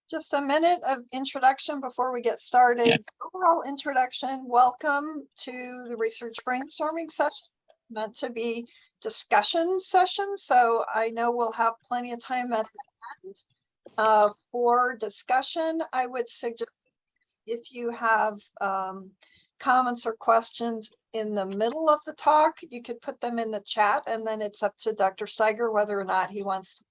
Just a minute of introduction before we get started. Overall introduction, welcome to the research brainstorming session, meant to be discussion session. So I know we'll have plenty of time at the end for discussion. I would suggest if you have comments or questions in the middle of the talk, you could put them in the chat, and then it's up to Dr. Steyger whether or not he wants to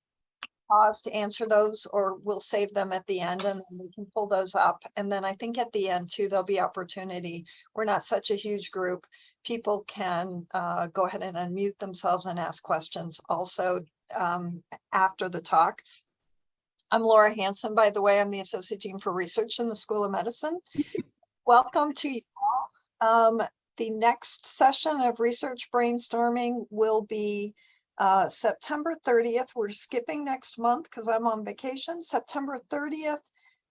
pause to answer those, or we'll save them at the end and then we can pull those up. And then I think at the end too, there'll be opportunity. We're not such a huge group. People can go ahead and unmute themselves and ask questions also after the talk. I'm Laura Hansen, by the way. I'm the Associate Dean for Research in the School of Medicine. Welcome to you all. The next session of research brainstorming will be September 30th. We're skipping next month because I'm on vacation. September 30th.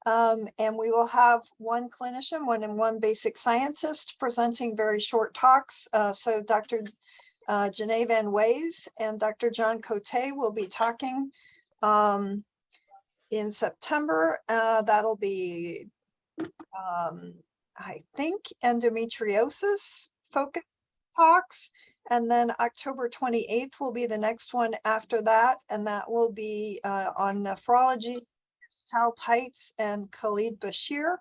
And we will have one clinician, one basic scientist presenting very short talks. So Dr. Janae Van Ways and Dr. John Cote will be talking in September. That'll be, I think, endometriosis focus talks. And then October 28th will be the next one after that. And that will be on nephrology. Tal Tights and Khalid Bashir,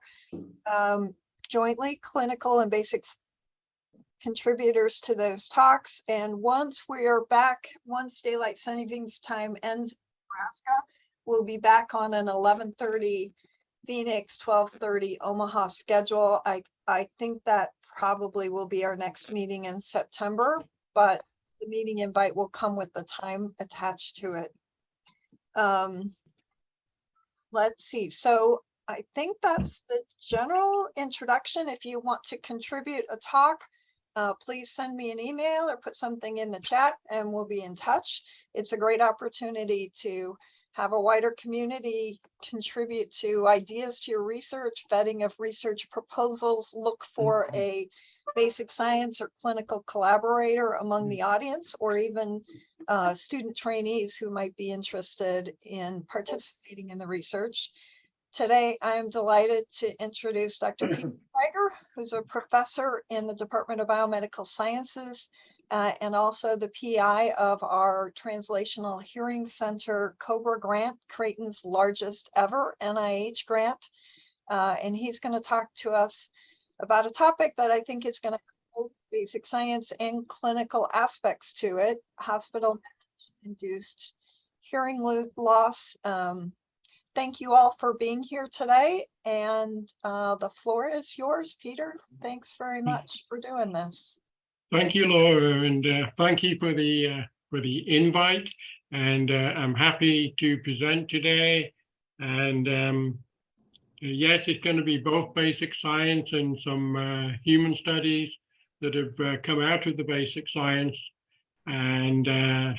jointly clinical and basic contributors to those talks. And once we are back, once daylight savings time ends in Nebraska, we'll be back on an 11:30 Phoenix, 12:30 Omaha schedule. I think that probably will be our next meeting in September, but the meeting invite will come with the time attached to it. Let's see. So I think that's the general introduction. If you want to contribute a talk, please send me an email or put something in the chat and we'll be in touch. It's a great opportunity to have a wider community contribute to ideas to your research, vetting of research proposals, look for a basic science or clinical collaborator among the audience, or even student trainees who might be interested in participating in the research. Today, I am delighted to introduce Dr. Peter Steyger, who's a professor in the Department of Biomedical Sciences and also the PI of our Translational Hearing Center COBRA grant, Creighton's largest ever NIH grant. And he's going to talk to us about a topic that I think is going to have basic science and clinical aspects to it, hospital-induced hearing loss. Thank you all for being here today, and the floor is yours, Peter. Thanks very much for doing this. Thank you, Laura, and thank you for the invite. And I'm happy to present today. And yes, it's going to be both basic science and some human studies that have come out of the basic science. And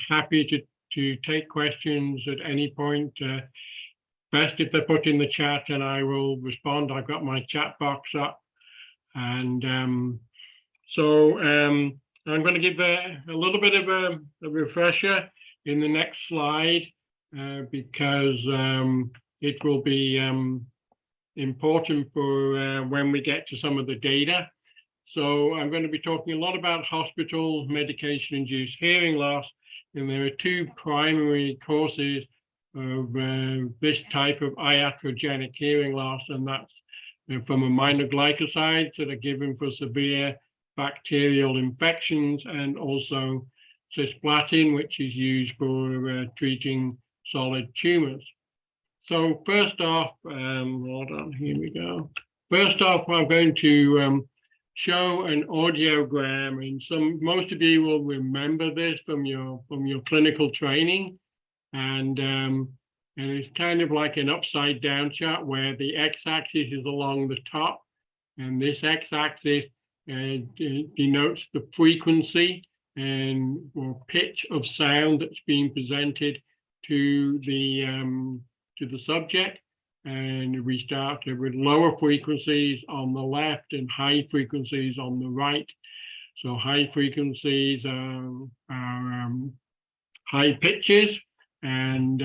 happy to take questions at any point. Best if they're put in the chat and I will respond. I've got my chat box up. And so I'm going to give a little bit of a refresher in the next slide because it will be important for when we get to some of the data. So I'm going to be talking a lot about hospital medication-induced hearing loss, and there are two primary causes of this type of iatrogenic hearing loss, and that's from aminoglycosides that are given for severe bacterial infections, and also cisplatin, which is used for treating solid tumors. So first off, hold on, here we go. First off, I'm going to show an audiogram, and most of you will remember this from your clinical training, and it's kind of like an upside down chart where the x-axis is along the top, and this x-axis denotes the frequency or pitch of sound that's being presented to the subject. And we start with lower frequencies on the left and high frequencies on the right. So high frequencies are high pitches, And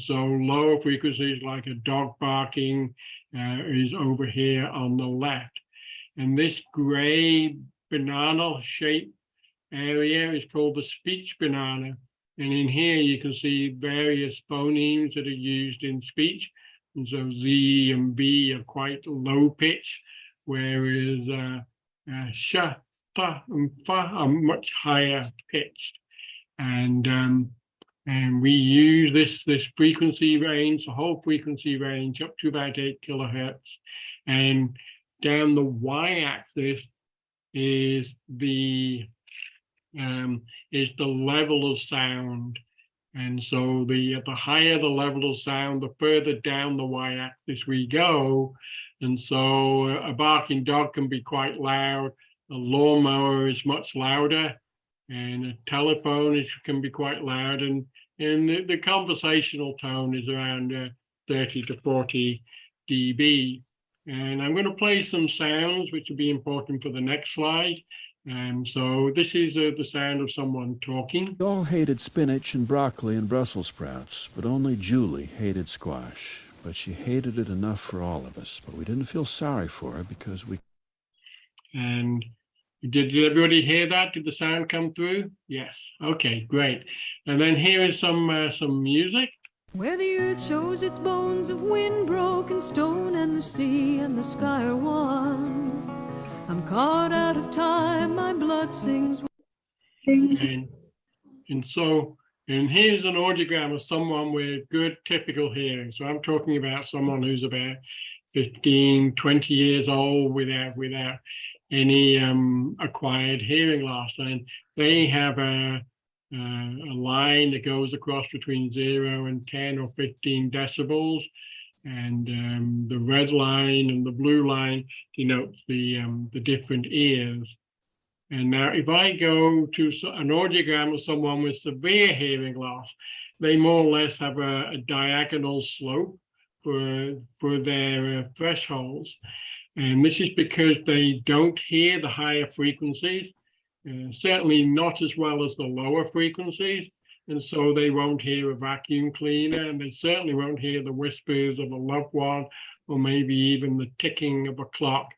so lower frequencies like a dog barking is over here on the left. And this gray banana shaped area is called the speech banana. And in here you can see various phonemes that are used in speech. And so Z and B are quite low pitch, whereas sh, th, and fa are much higher pitched. And we use this frequency range, the whole frequency range, up to about 8 kilohertz. And down the y-axis is the level of sound. And so the higher the level of sound, the further down the y-axis we go. And so a barking dog can be quite loud. A lawnmower is much louder, and a telephone can be quite loud. And the conversational tone is around 30 to 40 dB. And I'm going to play some sounds, which will be important for the next slide. And so this is the sound of someone talking. We all hated spinach and broccoli and Brussels sprouts, but only Julie hated squash. But she hated it enough for all of us. But we didn't feel sorry for her because we... And did everybody hear that? Did the sound come through? Yes. Okay, great. And then here is some music. Where the earth shows its bones of wind-broken stone, and the sea and the sky are one. I'm caught out of time, my blood sings. And here's an audiogram of someone with good typical hearing. So I'm talking about someone who's about 15, 20 years old without any acquired hearing loss. And they have a line that goes across between 0 and 10 or 15 decibels. And the red line and the blue line denotes the different ears. And now if I go to an audiogram of someone with severe hearing loss, they more or less have a diagonal slope for their thresholds. And this is because they don't hear the higher frequencies, certainly not as well as the lower frequencies. And so they won't hear a vacuum cleaner, and they certainly won't hear the whispers of a loved one, or maybe even the ticking of a clock,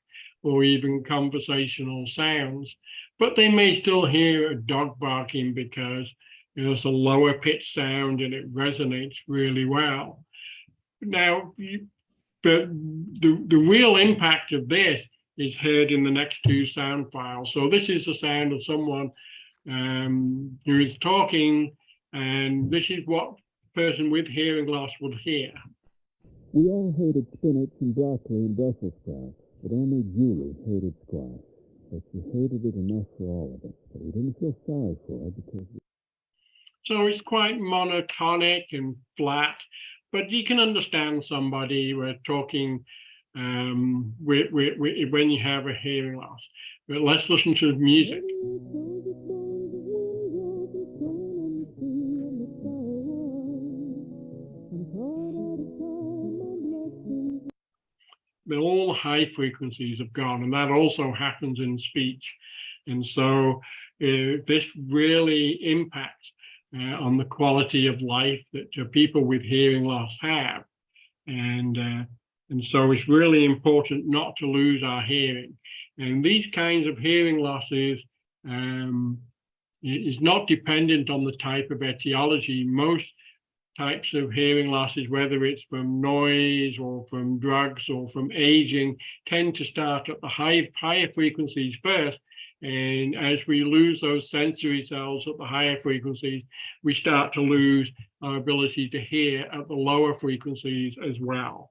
or even conversational sounds. But they may still hear a dog barking because it's a lower pitch sound and it resonates really well. Now, the real impact of this is heard in the next two sound files. So this is the sound of someone who is talking, and this is what a person with hearing loss would hear. We all hated spinach and broccoli and Brussels sprouts, but only Julie hated squash. But she hated it enough for all of us. But we didn't feel sorry for her because... So it's quite monotonic and flat, but you can understand somebody talking when you have a hearing loss. But let's listen to the music. All the high frequencies have gone, and that also happens in speech. And so this really impacts on the quality of life that people with hearing loss have. And so it's really important not to lose our hearing. And these kinds of hearing losses is not dependent on the type of etiology. Most types of hearing losses, whether it's from noise or from drugs or from aging, tend to start at the higher frequencies first. And as we lose those sensory cells at the higher frequencies, we start to lose our ability to hear at the lower frequencies as well.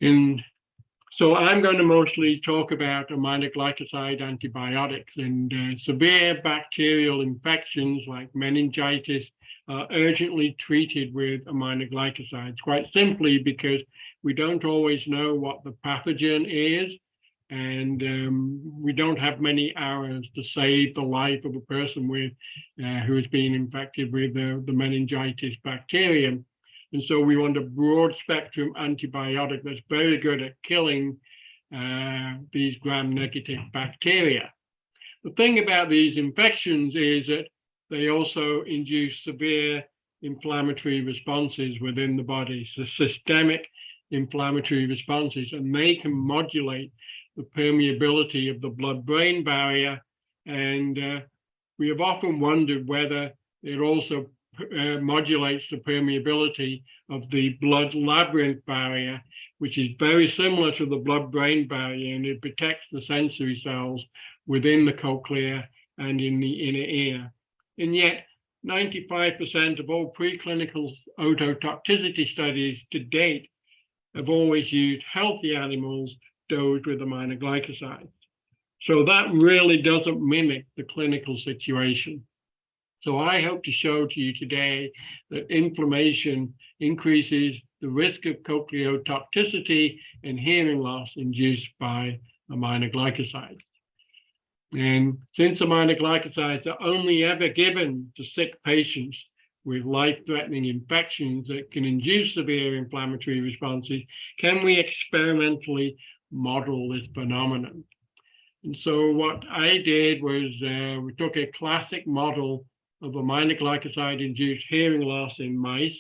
And so I'm going to mostly talk about aminoglycoside antibiotics, and severe bacterial infections like meningitis are urgently treated with aminoglycosides, quite simply because we don't always know what the pathogen is, and we don't have many hours to save the life of a person who has been infected with the meningitis bacterium. And so we want a broad spectrum antibiotic that's very good at killing these gram-negative bacteria. The thing about these infections is that they also induce severe inflammatory responses within the body, so systemic inflammatory responses, and they can modulate the permeability of the blood-brain barrier. And we have often wondered whether it also modulates the permeability of the blood labyrinth barrier, which is very similar to the blood-brain barrier, and it protects the sensory cells within the cochlea and in the inner ear. And yet, 95% of all preclinical ototoxicity studies to date have always used healthy animals dosed with aminoglycosides. So that really doesn't mimic the clinical situation. So I hope to show to you today that inflammation increases the risk of cochleotoxicity and hearing loss induced by aminoglycosides. And since aminoglycosides are only ever given to sick patients with life-threatening infections that can induce severe inflammatory responses, can we experimentally model this phenomenon? And so what I did was we took a classic model of aminoglycoside-induced hearing loss in mice.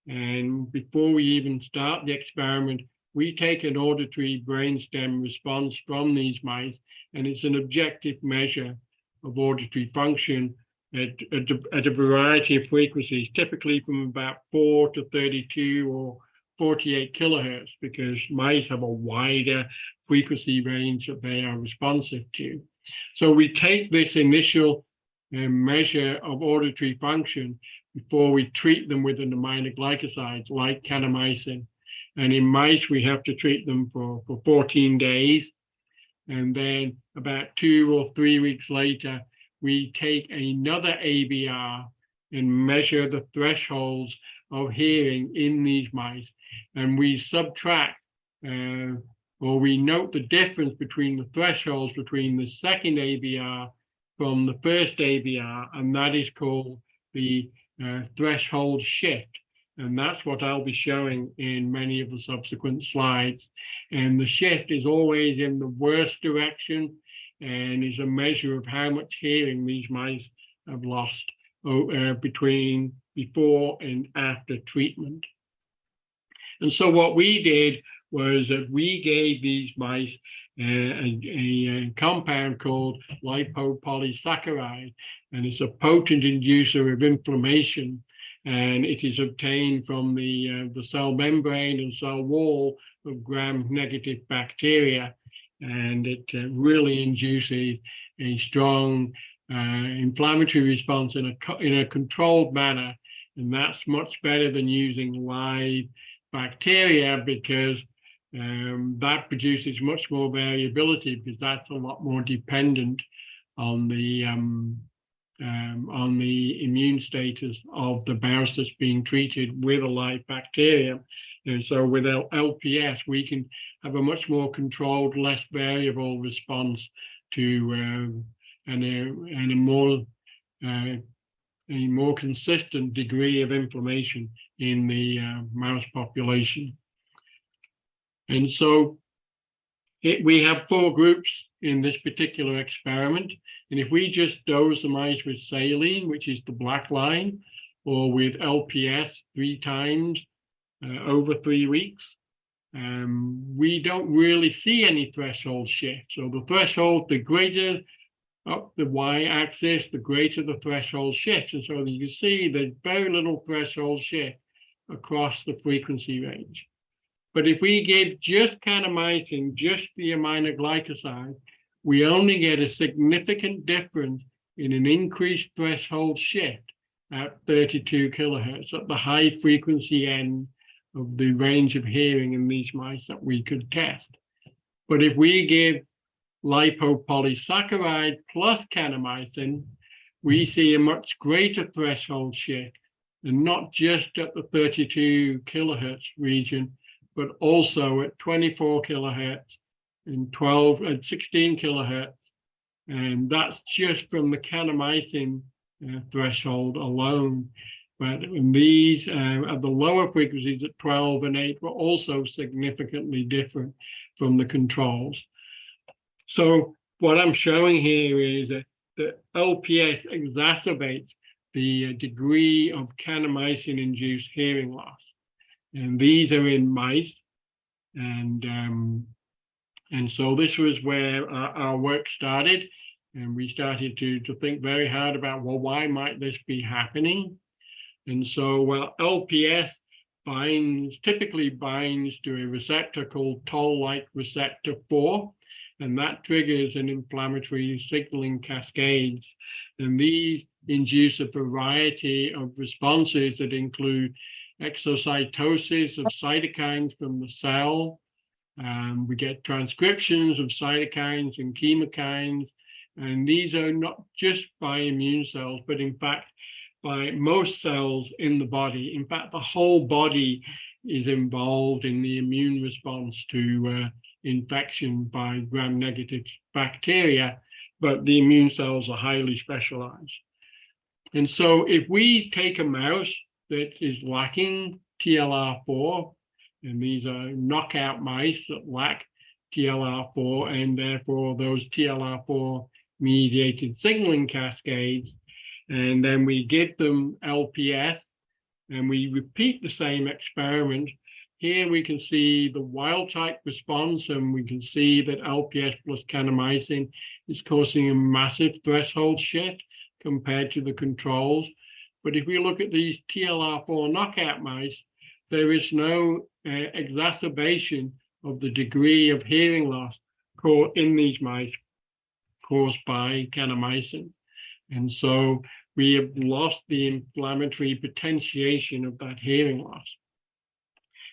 And before we even start the experiment, we take an auditory brainstem response from these mice, and it's an objective measure of auditory function at a variety of frequencies, typically from about 4 to 32 or 48 kilohertz, because mice have a wider frequency range that they are responsive to. So we take this initial measure of auditory function before we treat them with an aminoglycoside like kanamycin. And in mice, we have to treat them for 14 days. And then about 2 or 3 weeks later, we take another ABR and measure the thresholds of hearing in these mice. And we subtract, or we note the difference between the thresholds between the second ABR from the first ABR, and that is called the threshold shift. And that's what I'll be showing in many of the subsequent slides. And the shift is always in the worst direction and is a measure of how much hearing these mice have lost between before and after treatment. And so what we did was that we gave these mice a compound called lipopolysaccharide, and it's a potent inducer of inflammation, and it is obtained from the cell membrane and cell wall of gram-negative bacteria, and it really induces a strong inflammatory response in a controlled manner, and that's much better than using live bacteria, because that produces much more variability, because that's a lot more dependent on the immune status of the mouse that's being treated with a live bacterium. And so with LPS, we can have a much more controlled, less variable response to a more consistent degree of inflammation in the mouse population. And so we have 4 groups in this particular experiment. And if we just dose the mice with saline, which is the black line, or with LPS 3 times over 3 weeks, we don't really see any threshold shift. So the threshold, the greater up the y-axis, the greater the threshold shift. And so you can see there's very little threshold shift across the frequency range. But if we give just kanamycin, just the aminoglycoside, we only get a significant difference in an increased threshold shift at 32 kilohertz, at the high frequency end of the range of hearing in these mice that we could test. But if we give lipopolysaccharide plus kanamycin, we see a much greater threshold shift, and not just at the 32 kilohertz region, but also at 24 kilohertz and 12 and 16 kilohertz. And that's just from the kanamycin threshold alone. But in these, at the lower frequencies at 12 and 8 were also significantly different from the controls. So what I'm showing here is that the LPS exacerbates the degree of kanamycin-induced hearing loss. And these are in mice. And so this was where our work started. And we started to think very hard about, well, why might this be happening? And so, well, LPS typically binds to a receptor called toll-like receptor 4, and that triggers an inflammatory signaling cascades. And these induce a variety of responses that include exocytosis of cytokines from the cell. We get transcriptions of cytokines and chemokines, and these are not just by immune cells, but in fact, by most cells in the body. In fact, the whole body is involved in the immune response to infection by gram-negative bacteria, but the immune cells are highly specialized. And so if we take a mouse that is lacking TLR4, and these are knockout mice that lack TLR4, and therefore those TLR4 mediated signaling cascades, and then we give them LPS, and we repeat the same experiment. Here we can see the wild type response, and we can see that LPS plus kanamycin is causing a massive threshold shift compared to the controls. But if we look at these TLR4 knockout mice, there is no exacerbation of the degree of hearing loss in these mice caused by kanamycin. And so we have lost the inflammatory potentiation of that hearing loss.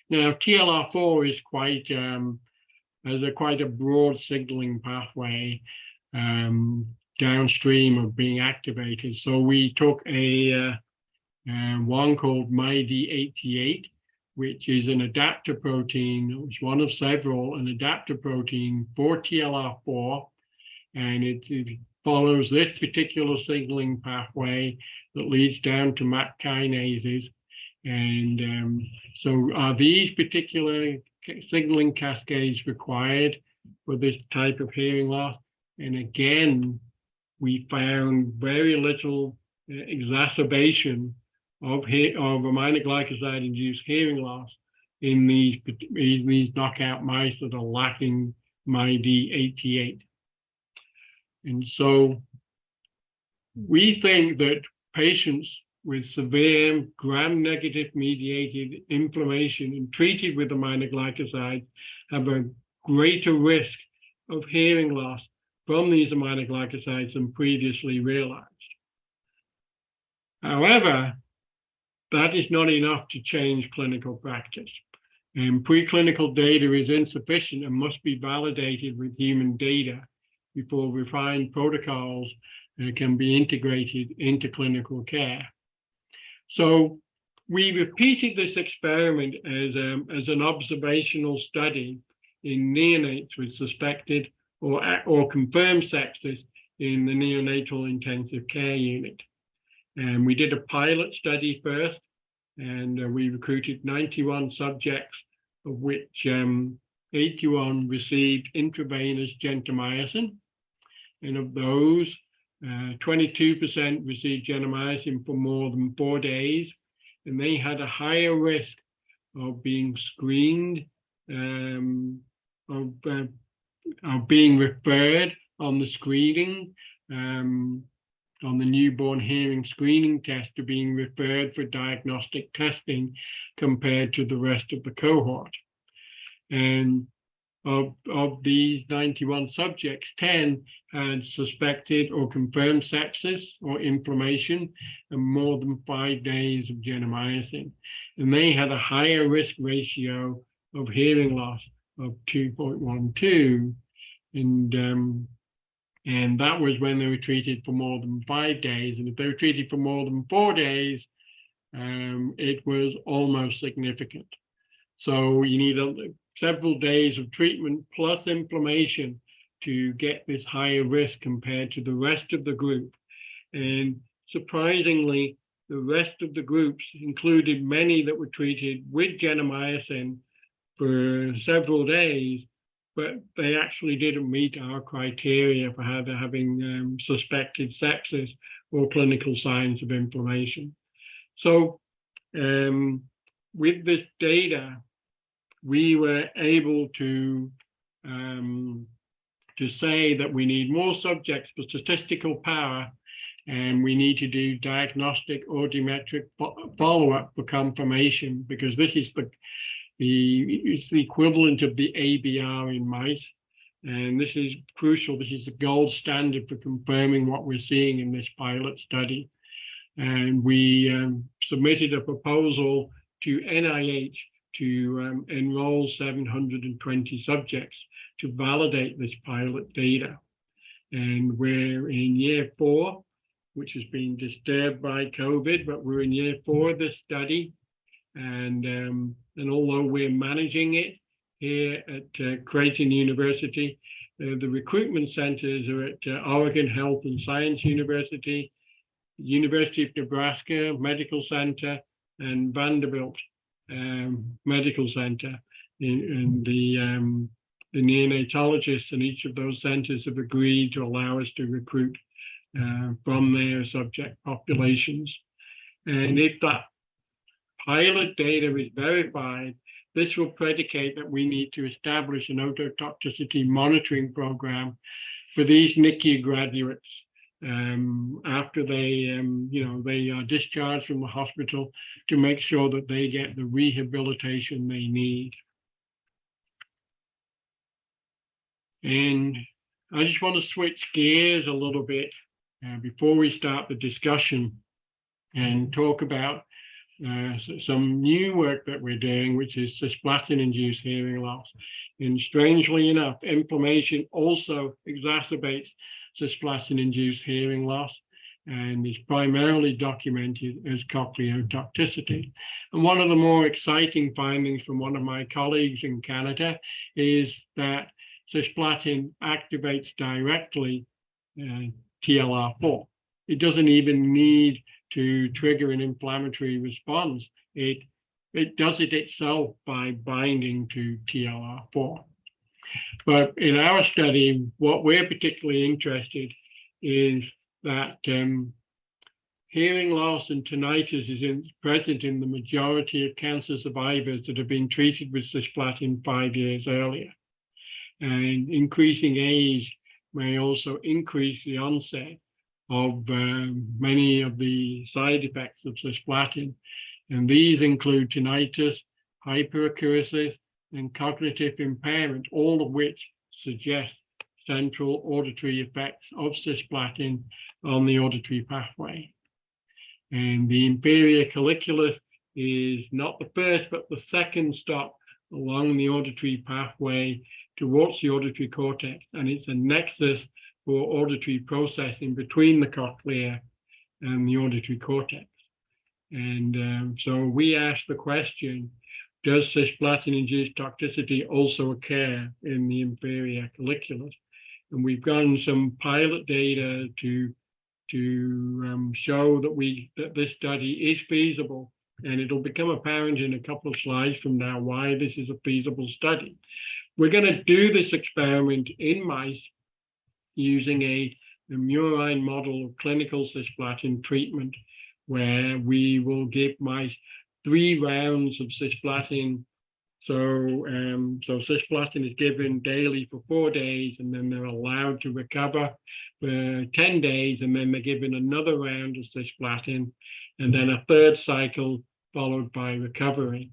Now, TLR4 is quite a broad signaling pathway downstream of being activated. So we took one called MyD88, which is an adapter protein. It's one of several, an adapter protein for TLR4, and it follows this particular signaling pathway that leads down to MAP kinases. And so are these particular signaling cascades required for this type of hearing loss? And again, we found very little exacerbation of aminoglycoside-induced hearing loss in these knockout mice that are lacking MyD88. And so we think that patients with severe gram-negative mediated inflammation and treated with aminoglycosides have a greater risk of hearing loss from these aminoglycosides than previously realized. However, that is not enough to change clinical practice. And preclinical data is insufficient and must be validated with human data before refined protocols can be integrated into clinical care. So we repeated this experiment as an observational study in neonates with suspected or confirmed sepsis in the neonatal intensive care unit. And we did a pilot study first, and we recruited 91 subjects, of which 81 received intravenous gentamicin. And of those, 22% received gentamicin for more than 4 days, and they had a higher risk of being screened, of being referred on the screening, on the newborn hearing screening test, to being referred for diagnostic testing compared to the rest of the cohort. And of these 91 subjects, 10 had suspected or confirmed sepsis or inflammation and more than 5 days of gentamicin. And they had a higher risk ratio of hearing loss of 2.12. And that was when they were treated for more than 5 days. And if they were treated for more than 4 days, it was almost significant. So you need several days of treatment plus inflammation to get this higher risk compared to the rest of the group. And surprisingly, the rest of the groups included many that were treated with gentamicin for several days, but they actually didn't meet our criteria for having suspected sepsis or clinical signs of inflammation. So with this data, we were able to say that we need more subjects for statistical power, and we need to do diagnostic audiometric follow-up for confirmation, because this is it's the equivalent of the ABR in mice. And this is crucial. This is the gold standard for confirming what we're seeing in this pilot study. And we submitted a proposal to NIH to enroll 720 subjects to validate this pilot data. And we're in year 4, which has been disturbed by COVID, but we're in year 4 of this study. And although we're managing it here at Creighton University, the recruitment centers are at Oregon Health and Science University, University of Nebraska Medical Center, and Vanderbilt Medical Center. And the neonatologists in each of those centers have agreed to allow us to recruit from their subject populations. And if that pilot data is verified, this will predicate that we need to establish an ototoxicity monitoring program for these NICU graduates after they, they are discharged from the hospital, to make sure that they get the rehabilitation they need. And I just want to switch gears a little bit before we start the discussion and talk about some new work that we're doing, which is cisplatin-induced hearing loss. And strangely enough, inflammation also exacerbates cisplatin-induced hearing loss, and is primarily documented as cochlear toxicity. And one of the more exciting findings from one of my colleagues in Canada is that cisplatin activates directly TLR4. It doesn't even need to trigger an inflammatory response. It does it itself by binding to TLR4. But in our study, what we're particularly interested in is that hearing loss and tinnitus is present in the majority of cancer survivors that have been treated with cisplatin 5 years earlier. And increasing age may also increase the onset of many of the side effects of cisplatin. And these include tinnitus, hyperacusis, and cognitive impairment, all of which suggest central auditory effects of cisplatin on the auditory pathway. And the inferior colliculus is not the first, but the second stop along the auditory pathway towards the auditory cortex. And it's a nexus for auditory processing between the cochlea and the auditory cortex. And so we asked the question, does cisplatin-induced toxicity also occur in the inferior colliculus? And we've gotten some pilot data to show that this study is feasible, and it'll become apparent in a couple of slides from now why this is a feasible study. We're going to do this experiment in mice using a murine model of clinical cisplatin treatment, where we will give mice 3 rounds of cisplatin. So cisplatin is given daily for 4 days, and then they're allowed to recover for 10 days, and then they're given another round of cisplatin, and then a 3rd cycle followed by recovery.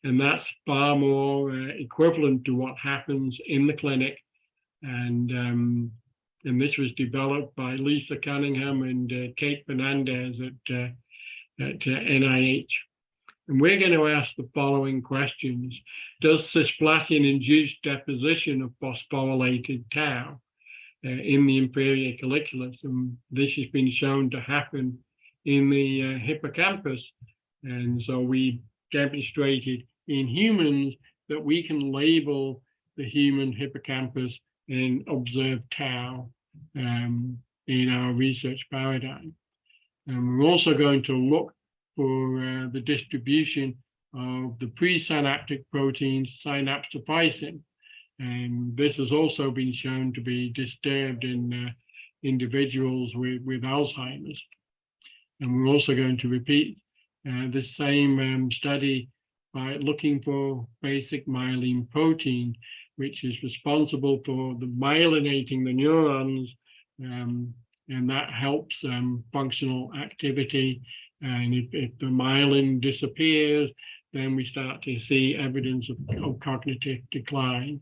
And that's far more equivalent to what happens in the clinic. And this was developed by Lisa Cunningham and Kate Fernandez at NIH. And we're going to ask the following questions. Does cisplatin induce deposition of phosphorylated tau in the inferior colliculus? And this has been shown to happen in the hippocampus. And so we demonstrated in humans that we can label the human hippocampus and observe tau in our research paradigm. And we're also going to look for the distribution of the presynaptic protein synaptophysin. And this has also been shown to be disturbed in individuals with Alzheimer's. And we're also going to repeat this same study by looking for basic myelin protein, which is responsible for the myelinating the neurons, and that helps functional activity. And if the myelin disappears, then we start to see evidence of cognitive decline.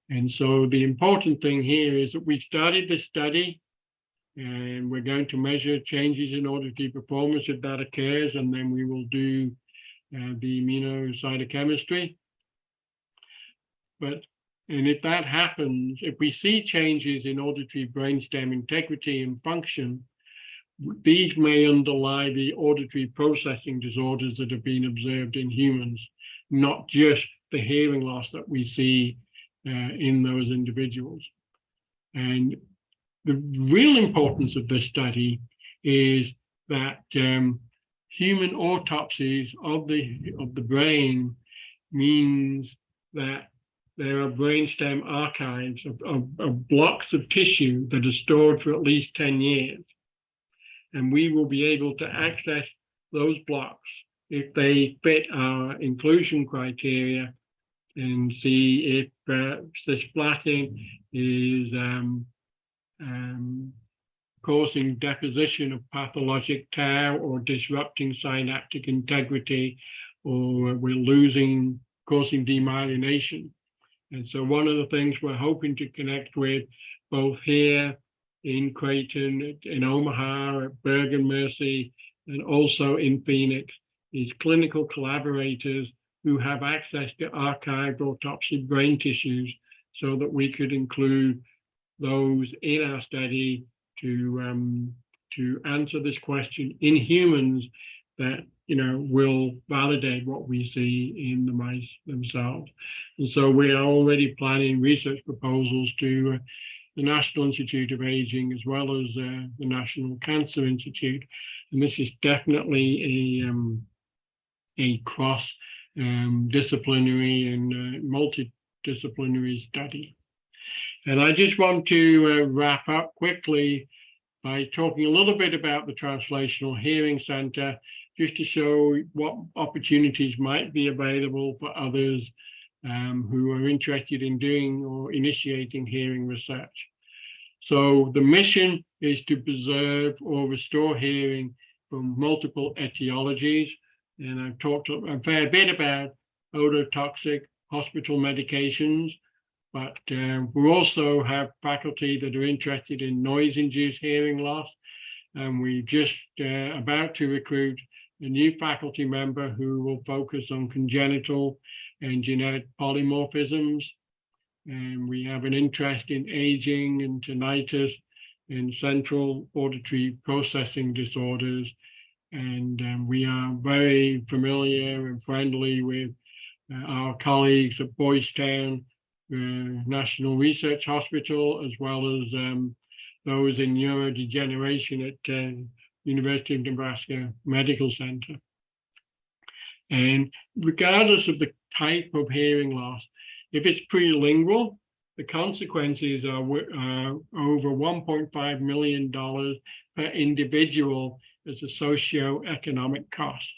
And so the important thing here is that we started this study, and we're going to measure changes in auditory performance if that occurs, and then we will do the immunocytochemistry. And if that happens, if we see changes in auditory brainstem integrity and function, these may underlie the auditory processing disorders that have been observed in humans, not just the hearing loss that we see in those individuals. And the real importance of this study is that human autopsies of the brain means that there are brainstem archives of blocks of tissue that are stored for at least 10 years. And we will be able to access those blocks if they fit our inclusion criteria and see if cisplatin is causing deposition of pathologic tau or disrupting synaptic integrity, or we're causing demyelination. And so one of the things we're hoping to connect with both here in Creighton, in Omaha, at Bergen Mercy, and also in Phoenix is clinical collaborators who have access to archived autopsy brain tissues so that we could include those in our study to answer this question in humans that will validate what we see in the mice themselves. And so we are already planning research proposals to the National Institute of Aging as well as the National Cancer Institute. And this is definitely a cross disciplinary and multidisciplinary study. And I just want to wrap up quickly by talking a little bit about the Translational Hearing Center, just to show what opportunities might be available for others who are interested in doing or initiating hearing research. So the mission is to preserve or restore hearing from multiple etiologies. And I've talked a fair bit about ototoxic hospital medications, but we also have faculty that are interested in noise-induced hearing loss. And we're just about to recruit a new faculty member who will focus on congenital and genetic polymorphisms. And we have an interest in aging and tinnitus and central auditory processing disorders. And we are very familiar and friendly with our colleagues at Boys Town National Research Hospital, as well as those in neurodegeneration at University of Nebraska Medical Center. And regardless of the type of hearing loss, if it's prelingual, the consequences are over $1.5 million per individual as a socioeconomic cost.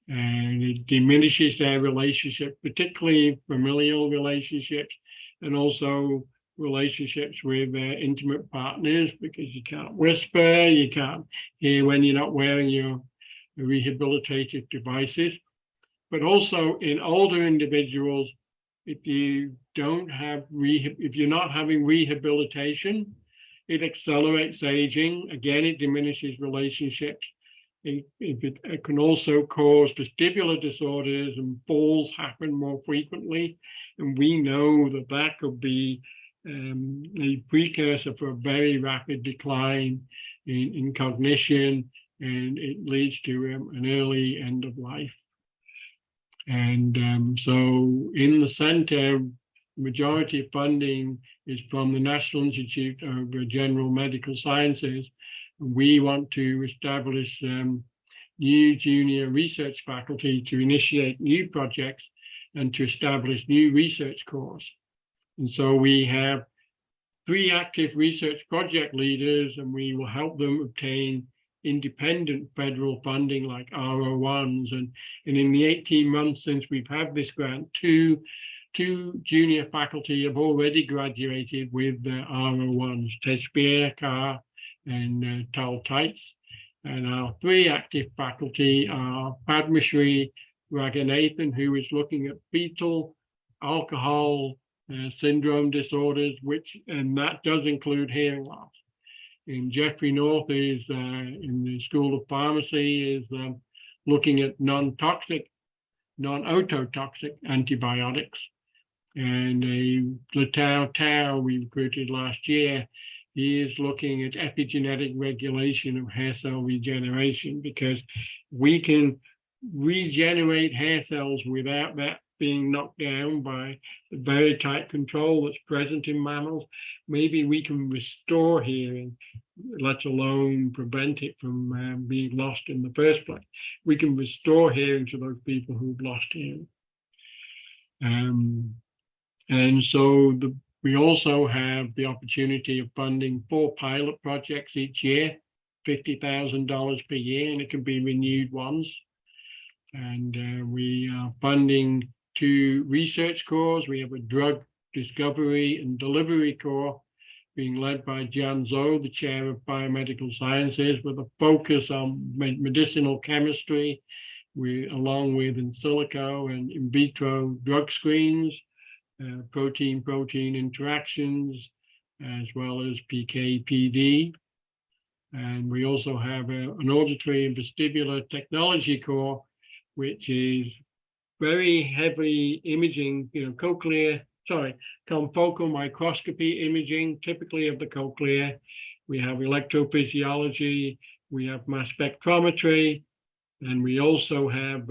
And it diminishes their relationship, particularly familial relationships, and also relationships with their intimate partners, because you can't whisper, you can't hear when you're not wearing your rehabilitative devices. But also in older individuals, if you're not having rehabilitation, it accelerates aging. Again, it diminishes relationships. It can also cause vestibular disorders, and falls happen more frequently. And we know that that could be a precursor for a very rapid decline in cognition, and it leads to an early end of life. And so in the center, the majority of funding is from the National Institute of General Medical Sciences. We want to establish new junior research faculty to initiate new projects and to establish new research cores. And so we have 3 active research project leaders, and we will help them obtain independent federal funding like R01s. And in the 18 months since we've had this grant, two junior faculty have already graduated with the R01s, Tejbir Kar and Tal Tights. And our 3 active faculty are Padmashri Raghunathan, who is looking at fetal alcohol syndrome disorders, and that does include hearing loss. And Jeffrey North is in the School of Pharmacy, is looking at non-ototoxic antibiotics. And Latau Tao we recruited last year, he is looking at epigenetic regulation of hair cell regeneration, because we can regenerate hair cells without that being knocked down by the very tight control that's present in mammals. Maybe we can restore hearing, let alone prevent it from being lost in the first place. We can restore hearing to those people who've lost hearing. And so we also have the opportunity of funding 4 pilot projects each year, $50,000 per year, and it can be renewed once. And we are funding 2 research cores. We have a drug discovery and delivery core being led by Jan Zoe, the chair of biomedical sciences, with a focus on medicinal chemistry, along with in silico and in vitro drug screens, protein-protein interactions, as well as PK/PD. And we also have an auditory and vestibular technology core, which is very heavy imaging, confocal microscopy imaging, typically of the cochlea. We have electrophysiology, we have mass spectrometry, and we also have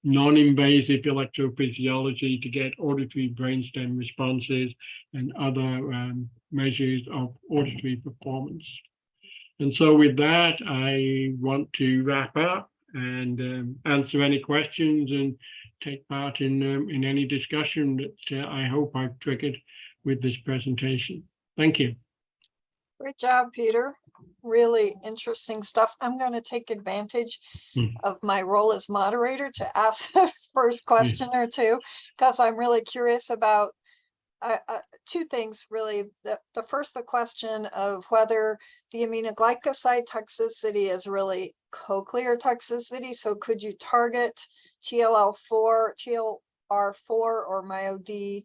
non-invasive electrophysiology to get auditory brainstem responses and other measures of auditory performance. And so with that, I want to wrap up and answer any questions and take part in any discussion that I hope I've triggered with this presentation. Thank you. Great job, Peter. Really interesting stuff. I'm going to take advantage of my role as moderator to ask the first question or two, because I'm really curious about 2 things, really. The first, the question of whether the aminoglycoside toxicity is really cochlear toxicity. So could you target TLR4 or MyoD,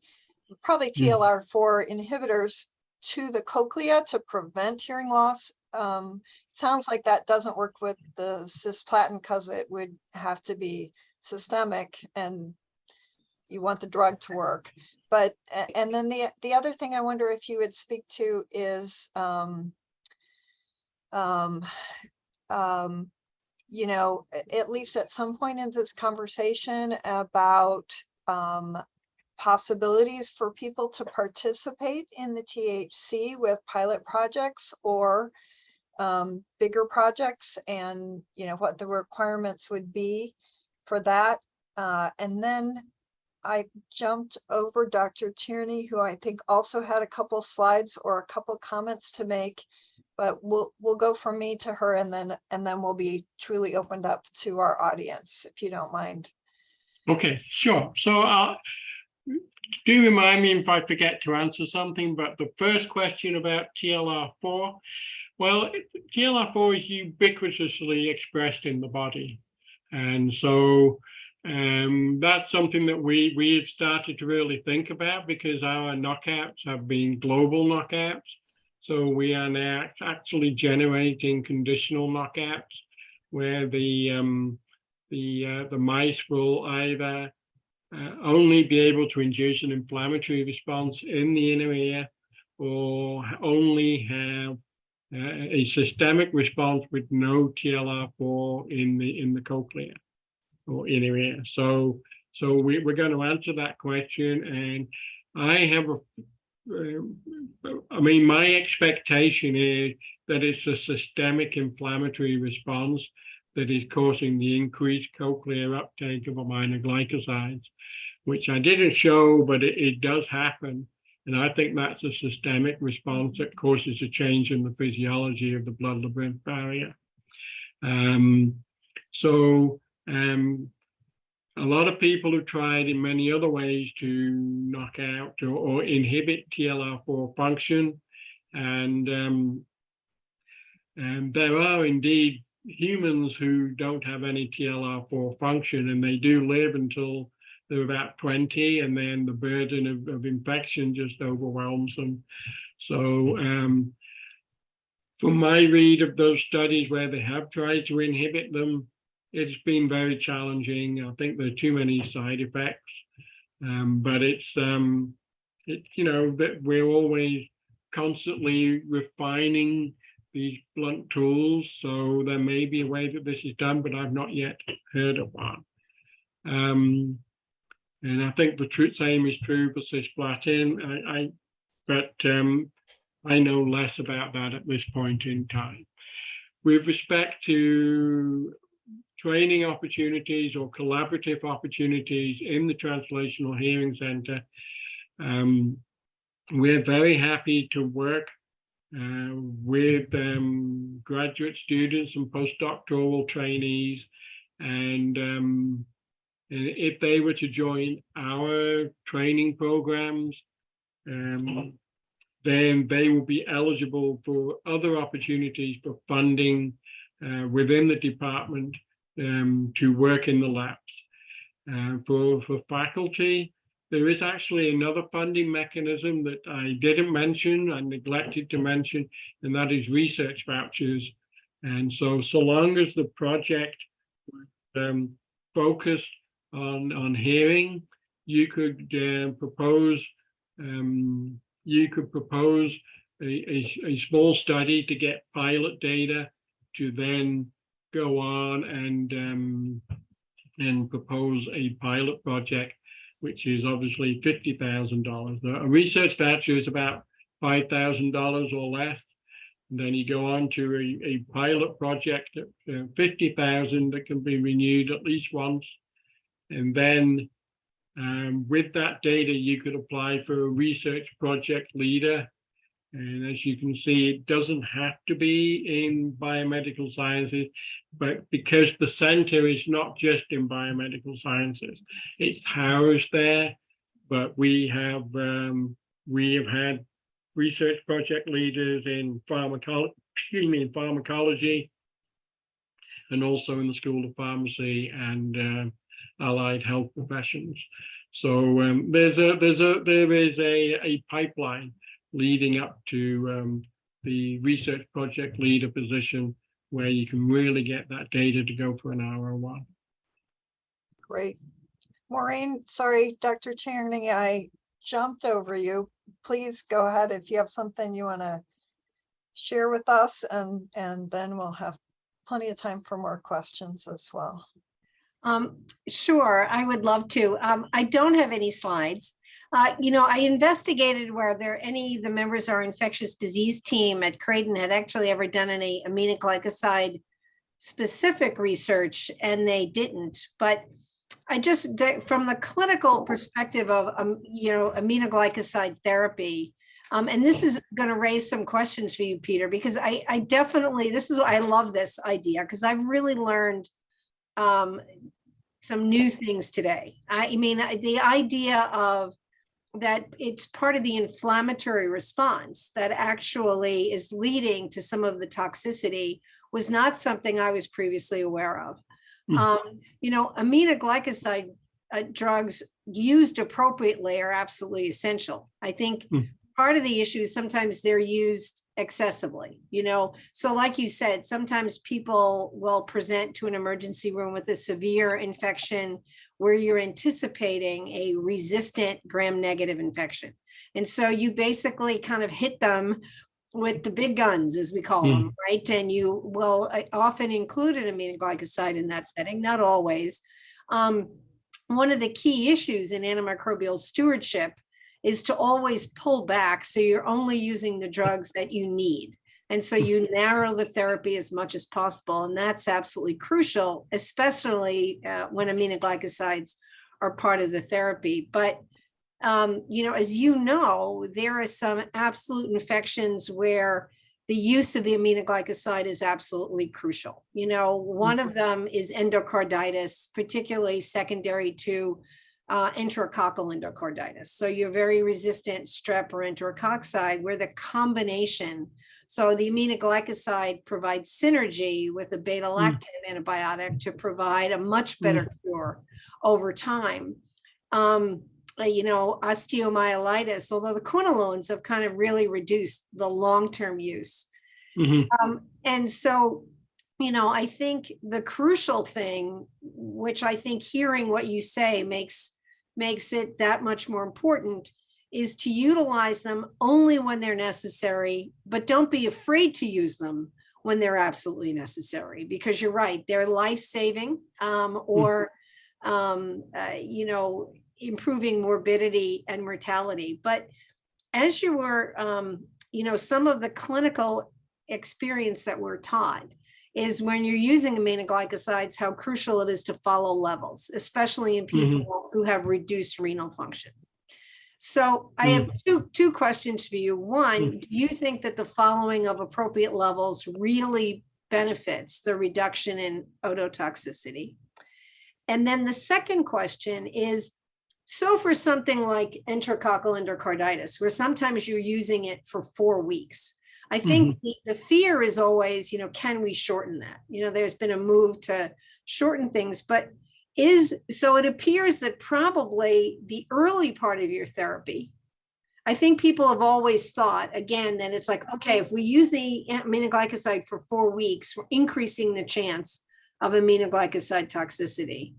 probably TLR4 inhibitors to the cochlea to prevent hearing loss? Sounds like that doesn't work with the cisplatin because it would have to be systemic and you want the drug to work. But and then the other thing I wonder if you would speak to is at least at some point in this conversation about possibilities for people to participate in the THC with pilot projects or bigger projects, and what the requirements would be for that. And then I jumped over Dr. Tierney, who I think also had a couple slides or a couple comments to make, but we'll go from me to her, and then we'll be truly opened up to our audience, if you don't mind. Okay, sure. So do remind me if I forget to answer something, but the first question about TLR4, well, TLR4 is ubiquitously expressed in the body. And so that's something that we have started to really think about, because our knockouts have been global knockouts. So we are now actually generating conditional knockouts where the mice will either only be able to induce an inflammatory response in the inner ear, or only have a systemic response with no TLR4 in the cochlea or inner ear. So we're going to answer that question, and I have my expectation is that it's a systemic inflammatory response that is causing the increased cochlear uptake of aminoglycosides, which I didn't show, but it does happen. And I think that's a systemic response that causes a change in the physiology of the blood-brain barrier. A lot of people have tried in many other ways to knock out or inhibit TLR4 function. And there are indeed humans who don't have any TLR4 function, and they do live until they're about 20, and then the burden of infection just overwhelms them. So from my read of those studies where they have tried to inhibit them, it's been very challenging. I think there are too many side effects, but it's that we're always constantly refining these blunt tools. So there may be a way that this is done, but I've not yet heard of one. And I think the same is true for cisplatin. But I know less about that at this point in time. With respect to training opportunities or collaborative opportunities in the Translational Hearing Center, we're very happy to work with graduate students and postdoctoral trainees. And if they were to join our training programs, then they will be eligible for other opportunities for funding within the department to work in the labs. For faculty, there is actually another funding mechanism that I didn't mention, I neglected to mention, and that is research vouchers. And so long as the project focused on hearing, you could propose a small study to get pilot data to then go on and propose a pilot project, which is obviously $50,000. A research voucher is about $5,000 or less. And then you go on to a pilot project at $50,000 that can be renewed at least once. And then with that data, you could apply for a research project leader. And as you can see, it doesn't have to be in biomedical sciences, but because the center is not just in biomedical sciences, it's housed there. But we have had research project leaders in pharmacology, and also in the School of Pharmacy and allied health professions. So there is a pipeline leading up to the research project leader position where you can really get that data to go for an RO1. Great. Maureen, sorry, Dr. Tierney, I jumped over you. Please go ahead if you have something you want to share with us, and then we'll have plenty of time for more questions as well. Sure, I would love to. I don't have any slides. I investigated whether any of the members of our infectious disease team at Creighton had actually ever done any aminoglycoside specific research, and they didn't. But I just, from the clinical perspective of, aminoglycoside therapy, and this is going to raise some questions for you, Peter, because I definitely, I love this idea because I've really learned some new things today. I mean, the idea of that it's part of the inflammatory response that actually is leading to some of the toxicity was not something I was previously aware of. Aminoglycoside drugs used appropriately are absolutely essential. I think part of the issue is sometimes they're used excessively, so like you said, sometimes people will present to an emergency room with a severe infection where you're anticipating a resistant gram-negative infection. And so you basically kind of hit them with the big guns, as we call them, right? And you will often include an aminoglycoside in that setting, not always. One of the key issues in antimicrobial stewardship is to always pull back so you're only using the drugs that you need. And so you narrow the therapy as much as possible. And that's absolutely crucial, especially when aminoglycosides are part of the therapy. But as you know, there are some absolute infections where the use of the aminoglycoside is absolutely crucial. One of them is endocarditis, particularly secondary to enterococcal endocarditis. So you're very resistant strep or enterococci, where the combination, so the aminoglycoside provides synergy with a beta-lactam antibiotic to provide a much better cure over time. Osteomyelitis, although the quinolones have kind of really reduced the long-term use. And so, I think the crucial thing, which I think hearing what you say makes it that much more important, is to utilize them only when they're necessary, but don't be afraid to use them when they're absolutely necessary, because you're right, they're life-saving, or improving morbidity and mortality. But as you were, some of the clinical experience that we're taught is when you're using aminoglycosides, how crucial it is to follow levels, especially in people who have reduced renal function. So I have two questions for you. One, do you think that the following of appropriate levels really benefits the reduction in ototoxicity? And then the second question is, so for something like enterococcal endocarditis, where sometimes you're using it for 4 weeks, I think the fear is always, can we shorten that? There's been a move to shorten things, but so it appears that probably the early part of your therapy, I think people have always thought, again, that it's like, okay, if we use the aminoglycoside for 4 weeks, we're increasing the chance of aminoglycoside toxicity.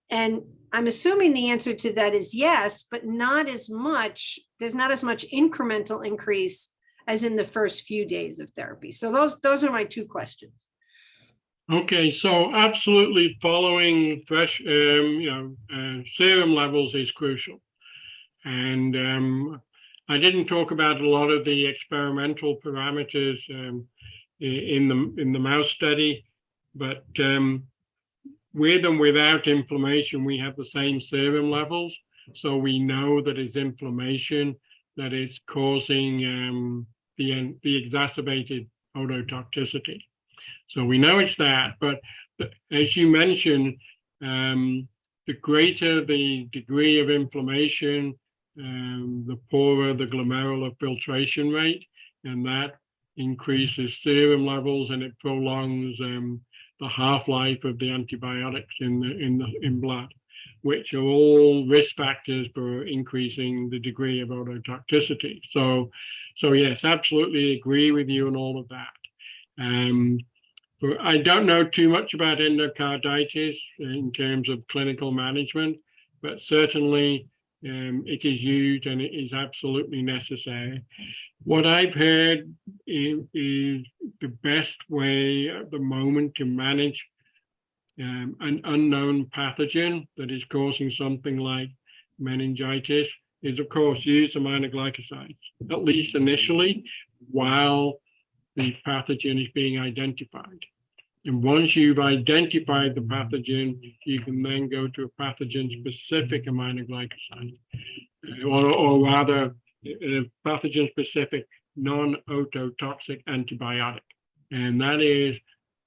And I'm assuming the answer to that is yes, but not as much. There's not as much incremental increase as in the first few days of therapy. So those are my two questions. Okay, so absolutely following fresh, serum levels is crucial. And I didn't talk about a lot of the experimental parameters in the mouse study, but with and without inflammation, we have the same serum levels. So we know that it's inflammation that is causing the exacerbated ototoxicity. So we know it's that, but as you mentioned, the greater the degree of inflammation, the poorer the glomerular filtration rate, and that increases serum levels and it prolongs the half-life of the antibiotics in blood, which are all risk factors for increasing the degree of ototoxicity. So yes, absolutely agree with you on all of that. But I don't know too much about endocarditis in terms of clinical management, but certainly it is used and it is absolutely necessary. What I've heard is the best way at the moment to manage an unknown pathogen that is causing something like meningitis is, of course, use aminoglycosides, at least initially, while the pathogen is being identified. And once you've identified the pathogen, you can then go to a pathogen-specific aminoglycoside, or rather, a pathogen-specific non-ototoxic antibiotic. And that is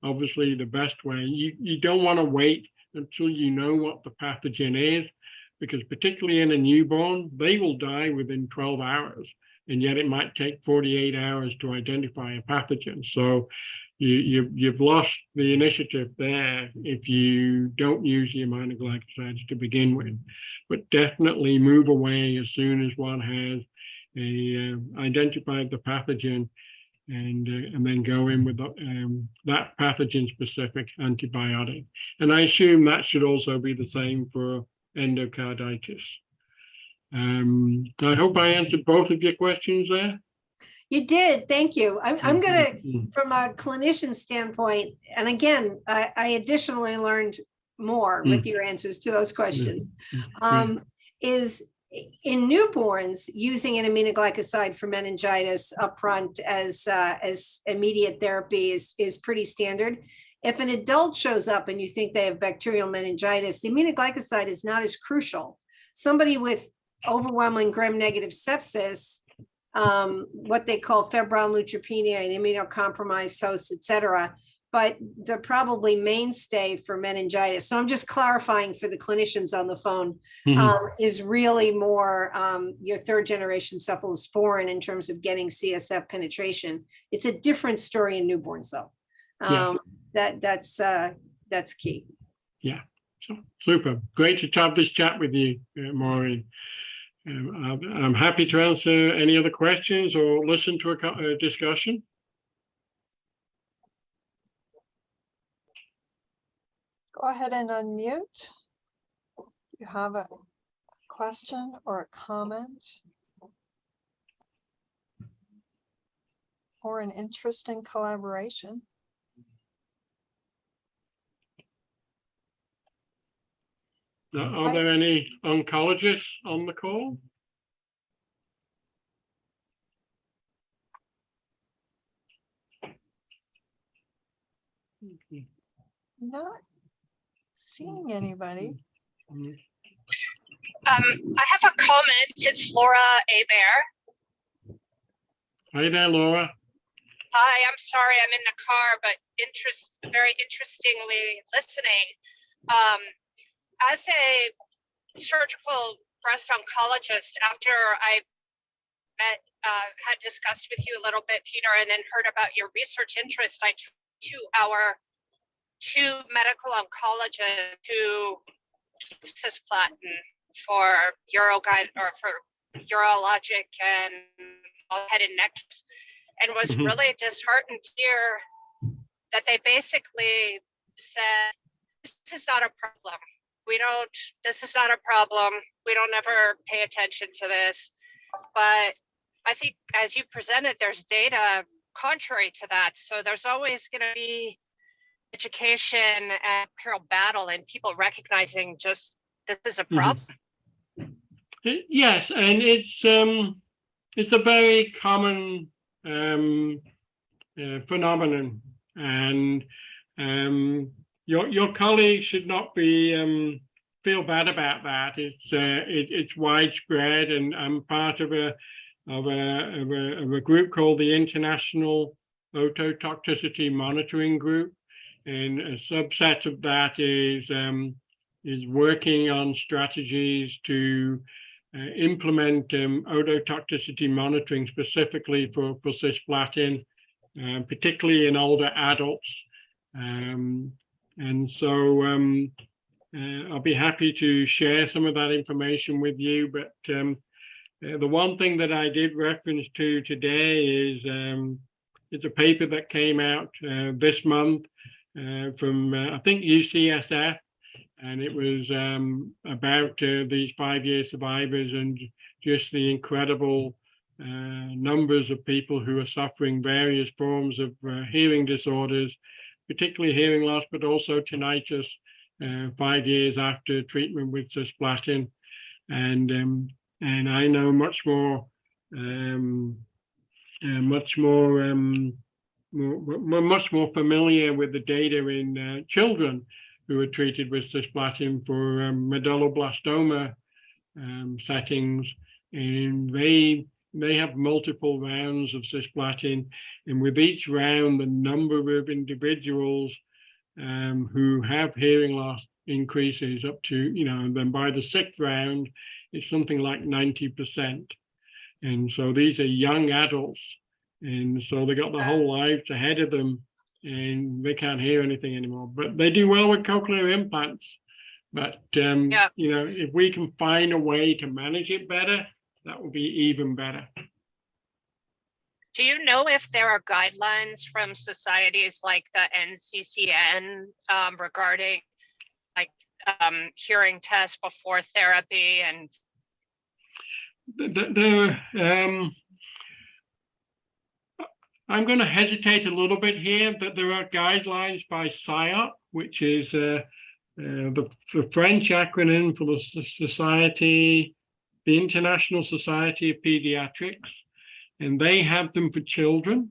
obviously the best way. You don't want to wait until you know what the pathogen is, because particularly in a newborn, they will die within 12 hours. And yet it might take 48 hours to identify a pathogen. So you've lost the initiative there if you don't use the aminoglycosides to begin with. But definitely move away as soon as one has identified the pathogen, and then go in with that pathogen-specific antibiotic. And I assume that should also be the same for endocarditis. I hope I answered both of your questions there. You did, thank you. I'm gonna, from a clinician standpoint, and again, I additionally learned more with your answers to those questions, is in newborns, using an aminoglycoside for meningitis upfront as immediate therapy is pretty standard. If an adult shows up and you think they have bacterial meningitis, the aminoglycoside is not as crucial. Somebody with overwhelming gram-negative sepsis, what they call febrile neutropenia and immunocompromised hosts, et cetera. But the probably mainstay for meningitis, so I'm just clarifying for the clinicians on the phone, is really more your third generation cephalosporin in terms of getting CSF penetration. It's a different story in newborns though. That's key. Yeah, so, super. Great to have this chat with you, Maureen. I'm happy to answer any other questions or listen to a discussion. Go ahead and unmute. You have a question or a comment or an interest in collaboration. Are there any oncologists on the call? Okay. Not seeing anybody. I have a comment. It's Laura Hebert. Hi there, Laura. Hi, I'm sorry I'm in the car, but very interestingly listening. As a surgical breast oncologist, after I had discussed with you a little bit, Peter, and then heard about your research interest, I talked to our two medical oncologists who cisplatin for urologic and head and neck, and was really disheartened to hear that they basically said, this is not a problem. This is not a problem. We don't ever pay attention to this. But I think as you presented, there's data contrary to that. So there's always going to be education and uphill battle and people recognizing just this is a problem. Yes, and it's a very common phenomenon, and your colleagues should not be feel bad about that. It's widespread, and I'm part of a group called the International Ototoxicity Monitoring Group, and a subset of that is working on strategies to implement ototoxicity monitoring specifically for cisplatin, particularly in older adults. And so I'll be happy to share some of that information with you. But the one thing that I did reference to today is it's a paper that came out this month from, I think, UCSF. And it was about these 5-year survivors and just the incredible numbers of people who are suffering various forms of hearing disorders, particularly hearing loss, but also tinnitus 5 years after treatment with cisplatin. And I know much more familiar with the data in children who are treated with cisplatin for medulloblastoma settings, and they have multiple rounds of cisplatin, and with each round, the number of individuals who have hearing loss increases up to, and then by the 6th round, it's something like 90%. And so these are young adults, and so they got their whole lives ahead of them, and they can't hear anything anymore, but they do well with cochlear implants. But if we can find a way to manage it better, that will be even better. Do you know if there are guidelines from societies like the NCCN regarding like hearing tests before therapy? And I'm going to hesitate a little bit here that there are guidelines by SIOP, which is the French acronym for the International Society of Pediatrics, and they have them for children.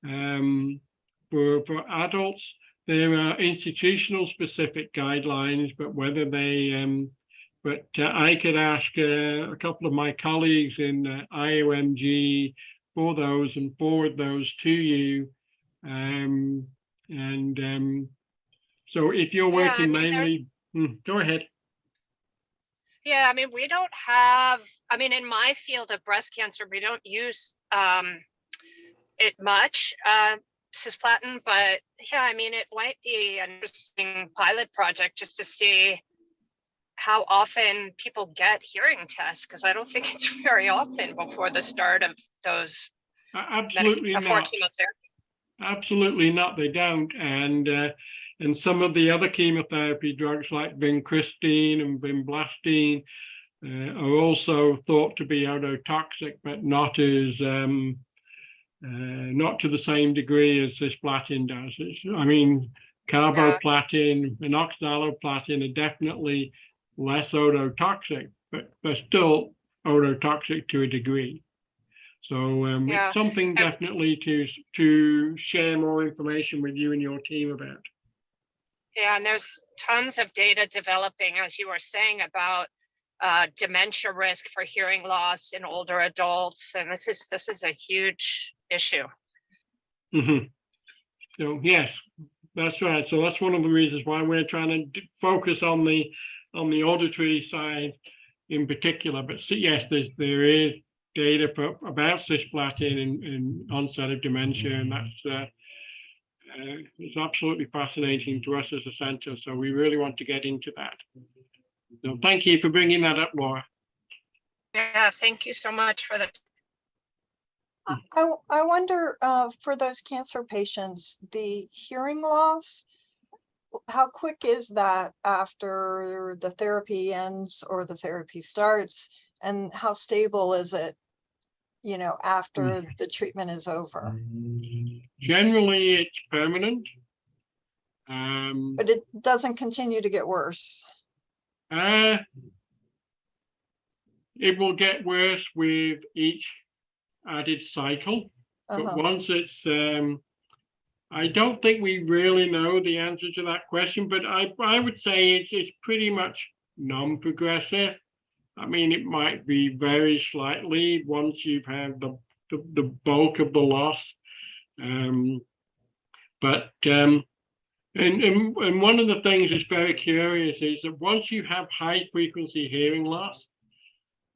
For adults, there are institutional specific guidelines, but whether but I could ask a couple of my colleagues in IOMG for those and forward those to you. So if you're Yeah, working mainly, go ahead. Yeah, I mean, we don't have, I mean, in my field of breast cancer, we don't use it much, cisplatin, but yeah, I mean, it might be an interesting pilot project just to see how often people get hearing tests, because I don't think it's very often before the start of those Absolutely before not. chemotherapy. Absolutely not. They don't. And some of the other chemotherapy drugs like vincristine and vinblastine are also thought to be ototoxic, but not as not to the same degree as cisplatin does. I mean, carboplatin and oxaloplatin are definitely less ototoxic, but they're still ototoxic to a degree. So it's something definitely to share more information with you and your team about. Yeah, and there's tons of data developing, as you were saying, about dementia risk for hearing loss in older adults, and this is a huge issue. So yes, that's right. So that's one of the reasons why we're trying to focus on the auditory side in particular. But yes, there is data about cisplatin and onset of dementia, and that's it's absolutely fascinating to us as a center. So we really want to get into that. So thank you for bringing that up, Laura. Yeah, thank you so much for the. I wonder for those cancer patients, the hearing loss, how quick is that after the therapy ends or the therapy starts, and how stable is it, you know, after the treatment is over? Generally, it's permanent. But it doesn't continue to get worse. It will get worse with each added cycle, but once it's, I don't think we really know the answer to that question, but I would say it's pretty much non-progressive. I mean, it might be very slightly once you've had the bulk of the loss. And one of the things that's very curious is that once you have high frequency hearing loss,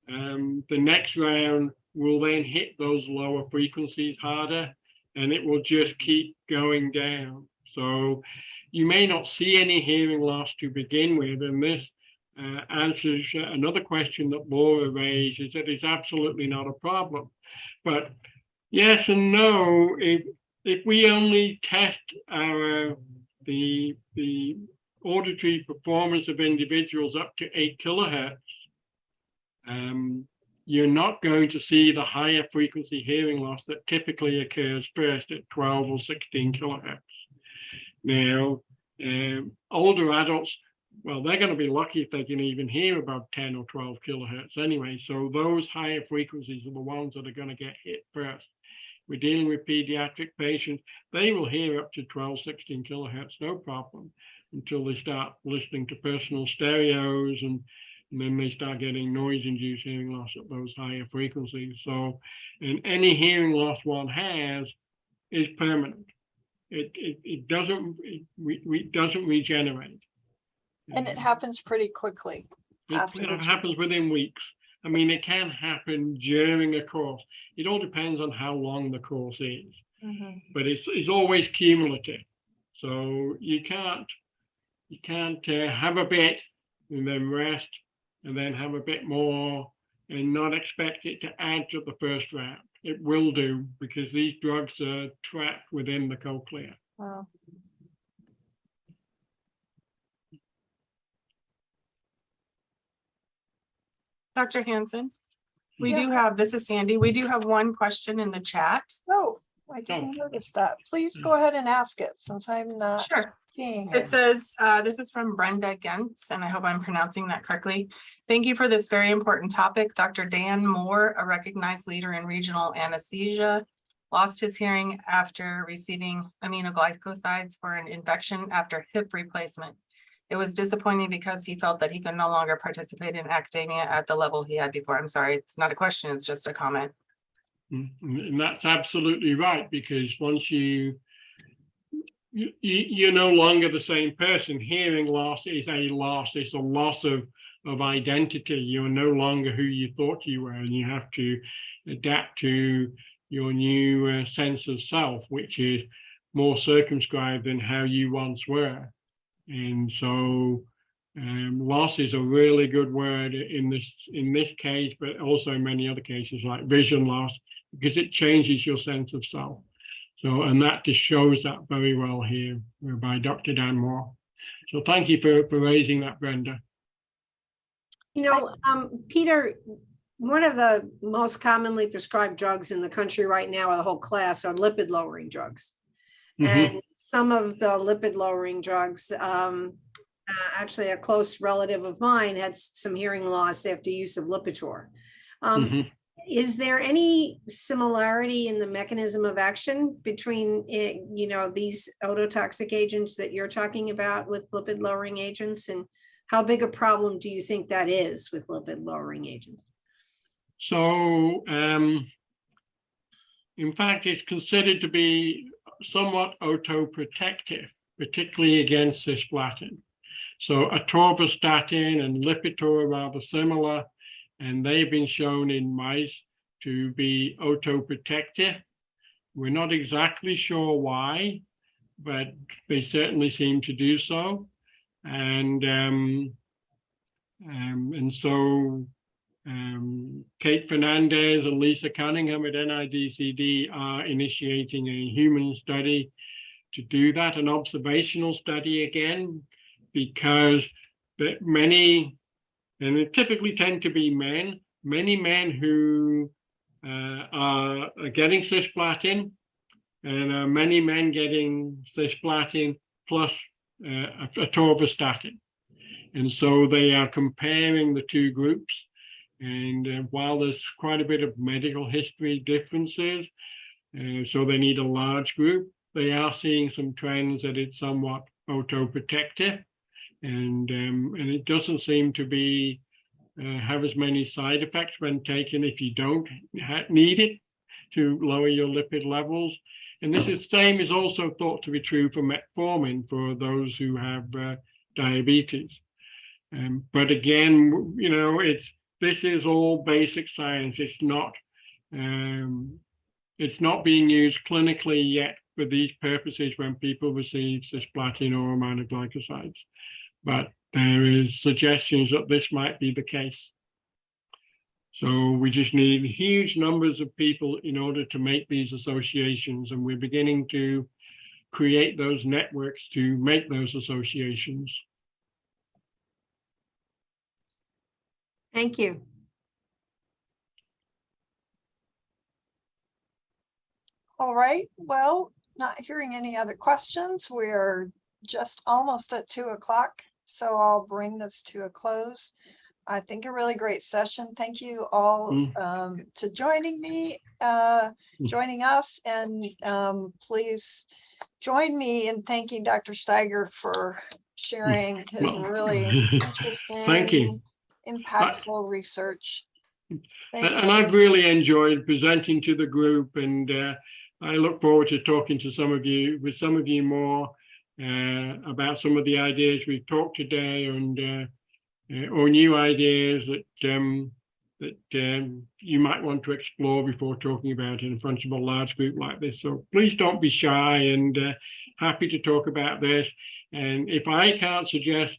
the next round will then hit those lower frequencies harder, and it will just keep going down. So you may not see any hearing loss to begin with, and this answers another question that Laura raised, is that it's absolutely not a problem. But yes and no, if we only test the auditory performance of individuals up to 8 kilohertz, you're not going to see the higher frequency hearing loss that typically occurs first at 12 or 16 kilohertz. Now, older adults, well, they're going to be lucky if they can even hear above 10 or 12 kilohertz anyway. So those higher frequencies are the ones that are going to get hit first. We're dealing with pediatric patients. They will hear up to 12, 16 kilohertz, no problem, until they start listening to personal stereos, and then they start getting noise-induced hearing loss at those higher frequencies. So, and any hearing loss one has is permanent. It doesn't regenerate. And it happens pretty quickly. It happens within weeks. I mean, it can happen during a course. It all depends on how long the course is, but it's always cumulative. So you can't have a bit and then rest and then have a bit more and not expect it to add to the first round. It will do, because these drugs are trapped within the cochlea. Wow. Dr. Hansen, we Yeah. do have, this is Sandy, we do have one question in the chat. Oh, I didn't notice that. Please go ahead and ask it, since I'm not Sure. seeing It it. says, this is from Brenda Gentz, and I hope I'm pronouncing that correctly. Thank you for this very important topic. Dr. Dan Moore, a recognized leader in regional anesthesia, lost his hearing after receiving aminoglycosides for an infection after hip replacement. It was disappointing because he felt that he could no longer participate in academia at the level he had before. I'm sorry, it's not a question, it's just a comment. And that's absolutely right, because once you're no longer the same person. Hearing loss is a loss. It's a loss of identity. You're no longer who you thought you were, and you have to adapt to your new sense of self, which is more circumscribed than how you once were. And so loss is a really good word in this case, but also in many other cases like vision loss, because it changes your sense of self. So, and that just shows that very well here by Dr. Dan Moore. So thank you for raising that, Brenda. You know, Peter, one of the most commonly prescribed drugs in the country right now, or the whole class, are lipid lowering drugs. And some of the lipid lowering drugs, actually a close relative of mine had some hearing loss after use of Lipitor. Is there any similarity in the mechanism of action between, you know, these ototoxic agents that you're talking about with lipid lowering agents? And how big a problem do you think that is with lipid lowering agents? So, in fact, it's considered to be somewhat otoprotective, particularly against cisplatin. So atorvastatin and Lipitor are rather similar, and they've been shown in mice to be otoprotective. We're not exactly sure why, but they certainly seem to do so. And so Kate Fernandez and Lisa Cunningham at NIDCD are initiating a human study to do that, an observational study again, because many, and they typically tend to be men, many men who are getting cisplatin, and many men getting cisplatin plus atorvastatin. And so they are comparing the two groups. And while there's quite a bit of medical history differences, so they need a large group, they are seeing some trends that it's somewhat otoprotective. And it doesn't seem to be have as many side effects when taken if you don't need it to lower your lipid levels. And this is same is also thought to be true for metformin for those who have diabetes. But again, you know, this is all basic science. It's not being used clinically yet for these purposes when people receive cisplatin or aminoglycosides. But there is suggestions that this might be the case. So we just need huge numbers of people in order to make these associations, and we're beginning to create those networks to make those associations. Thank you. All right, well, not hearing any other questions. We're just almost at 2 o'clock, so I'll bring this to a close. I think a really great session. Thank you all to joining me, joining us, and please join me in thanking Dr. Steyger for sharing his really interesting, Thank you. Impactful research. Thanks. And I've really enjoyed presenting to the group, and I look forward to talking to some of you more about some of the ideas we've talked today, and or new ideas that you might want to explore before talking about it in front of a large group like this. So please don't be shy, and happy to talk about this. And if I can't suggest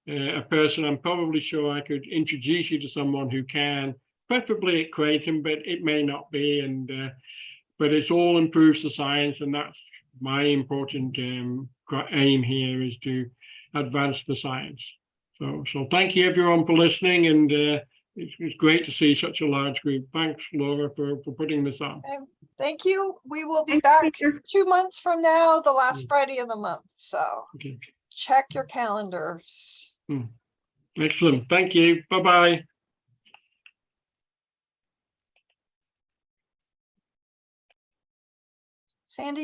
a person, I'm probably sure I could introduce you to someone who can, preferably at Creighton, but it may not be. And but it's all improves the science, and that's my important aim here, is to advance the science. So thank you everyone for listening, and it's great to see such a large group. Thanks, Laura, for putting this on. Thank you. We will be back 2 months from now, the last Friday of the month. So Okay. Check your calendars. Excellent. Thank you. Bye-bye. Sandy?